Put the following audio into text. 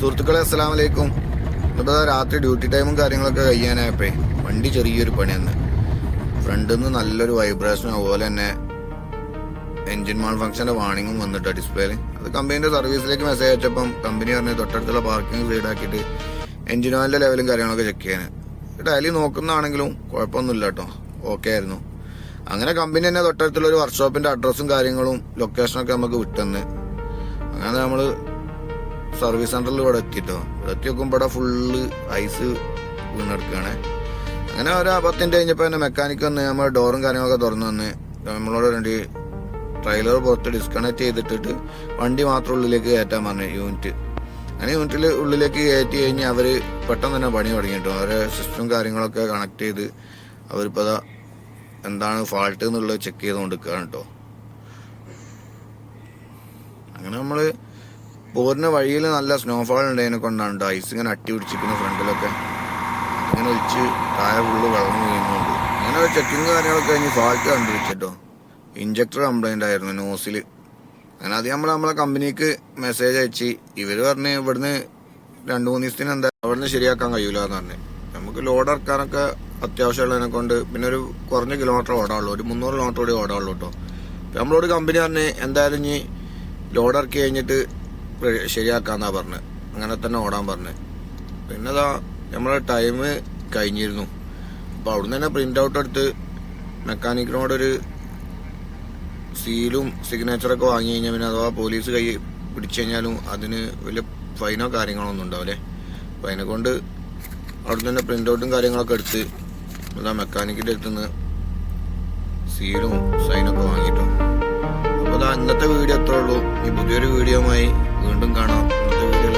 സുഹൃത്തുക്കളെ അസ്സലാമു അലൈക്കും. ഇപ്പോൾ രാത്രി ഡ്യൂട്ടി ടൈമും കാര്യങ്ങളൊക്കെ കഴിയാനായപ്പോഴേ വണ്ടി ചെറിയൊരു പണിയെന്ന് ഫ്രണ്ടിൽ നിന്ന് നല്ലൊരു വൈബ്രേഷൻ, അതുപോലെ തന്നെ എൻജിൻ മാൾ ഫംഗ്ഷന്റെ വാർണിംഗും വന്നിട്ട് ഡിസ്പ്ലേയിൽ. അത് കമ്പനീന്റെ സർവീസിലേക്ക് മെസ്സേജ് അയച്ചപ്പം കമ്പനി പറഞ്ഞ് തൊട്ടടുത്തുള്ള പാർക്കിംഗ് സൈഡാക്കിയിട്ട് എൻജിൻ ഓയിലിന്റെ ലെവലും കാര്യങ്ങളൊക്കെ ചെക്ക് ചെയ്യാൻ. ഡെയിലി നോക്കുന്നതാണെങ്കിലും കുഴപ്പമൊന്നുമില്ല കേട്ടോ, ഓക്കെ ആയിരുന്നു. അങ്ങനെ കമ്പനി തന്നെ തൊട്ടടുത്തുള്ള ഒരു വർക്ക്ഷോപ്പിന്റെ അഡ്രസ്സും കാര്യങ്ങളും ലൊക്കേഷനൊക്കെ നമുക്ക് വിട്ടെന്ന്. അങ്ങനെ നമ്മള് സർവീസ് സെന്ററിൽ ഇവിടെ എത്തിട്ടോ. ഇവിടെ എത്തി നോക്കുമ്പോൾ ഇവിടെ ഫുള്ള് ഐസ് വീണെടുക്കുകയാണ്. അങ്ങനെ ഒരു 10 മിനിറ്റ് കഴിഞ്ഞപ്പോൾ തന്നെ മെക്കാനിക്ക് വന്ന് നമ്മൾ ഡോറും കാര്യങ്ങളൊക്കെ തുറന്നു വന്ന് നമ്മളോട് വേണ്ടി ട്രെയിലർ പുറത്ത് ഡിസ്കണക്ട് ചെയ്തിട്ടിട്ട് വണ്ടി മാത്രം ഉള്ളിലേക്ക് കയറ്റാൻ പറഞ്ഞു യൂണിറ്റ്. അങ്ങനെ യൂണിറ്റിൽ ഉള്ളിലേക്ക് കയറ്റി കഴിഞ്ഞ് അവർ പെട്ടെന്ന് തന്നെ പണി തുടങ്ങിയിട്ടു. അവരെ സിസ്റ്റം കാര്യങ്ങളൊക്കെ കണക്ട് ചെയ്ത് അവരിപ്പോൾ എന്താണ് ഫാൾട്ട് എന്നുള്ളത് ചെക്ക് ചെയ്തുകൊണ്ടിരിക്കുകയാണ് കേട്ടോ. അങ്ങനെ നമ്മൾ പോരുന്ന വഴിയിൽ നല്ല സ്നോഫാൾ ഉണ്ടതിനെ കൊണ്ടാണ് കേട്ടോ ഐസ് ഇങ്ങനെ അട്ടി പിടിച്ചിരിക്കുന്ന ഫ്രണ്ടിലൊക്കെ ഇങ്ങനെ ഒഴിച്ച് താഴെ ഫുള്ള് വെള്ളം വീഴുന്നുണ്ട്. അങ്ങനെ ചെക്കിങ് കാര്യങ്ങളൊക്കെ കഴിഞ്ഞ് ഫാൾട്ട് കണ്ടുപിടിച്ചിട്ടോ. ഇഞ്ചക്ടർ കംപ്ലൈന്റ് ആയിരുന്നു നോസിൽ. അങ്ങനെ അത് നമ്മളെ കമ്പനിക്ക് മെസ്സേജ് അയച്ച് ഇവർ പറഞ്ഞ് ഇവിടുന്ന് 2-3 ദിവസത്തിന് എന്താ അവിടുന്ന് ശരിയാക്കാൻ കഴിയൂല എന്ന് പറഞ്ഞ്. നമുക്ക് ലോഡ് ഇറക്കാനൊക്കെ അത്യാവശ്യമുള്ളതിനെ കൊണ്ട് പിന്നെ ഒരു കുറഞ്ഞ കിലോമീറ്റർ ഓടാനുള്ളൂ, ഒരു 300 കിലോമീറ്റർ കൂടി ഓടാനുള്ളൂ കേട്ടോ. നമ്മളോട് കമ്പനി പറഞ്ഞ് എന്തായാലും ഇനി ലോഡ് ഇറക്കി കഴിഞ്ഞിട്ട് ശരിയാക്കാന്നാ പറഞ്ഞ്, അങ്ങനെ തന്നെ ഓടാൻ പറഞ്ഞ്. പിന്നെ നമ്മളെ ടൈം കഴിഞ്ഞിരുന്നു. അപ്പൊ അവിടുന്ന് തന്നെ പ്രിന്റ് ഔട്ട് എടുത്ത് മെക്കാനിക്കിനോടൊരു സീലും സിഗ്നേച്ചറൊക്കെ വാങ്ങി കഴിഞ്ഞാൽ പിന്നെ അഥവാ പോലീസ് കൈ പിടിച്ചു കഴിഞ്ഞാലും അതിന് വലിയ ഫൈനോ കാര്യങ്ങളോ ഒന്നും ഉണ്ടാവില്ലേ. അപ്പൊ അതിനെ കൊണ്ട് അവിടുന്ന് തന്നെ പ്രിന്റ് ഔട്ടും കാര്യങ്ങളൊക്കെ എടുത്ത് മെക്കാനിക്കിന്റെ അടുത്തുനിന്ന് സീലും സൈനൊക്കെ വാങ്ങിട്ടോ. അപ്പൊ ഇന്നത്തെ വീഡിയോ എത്ര ഉള്ളൂ. ഈ പുതിയൊരു വീഡിയോയുമായി വീണ്ടും കാണാം. ഇന്നത്തെ വീഡിയോ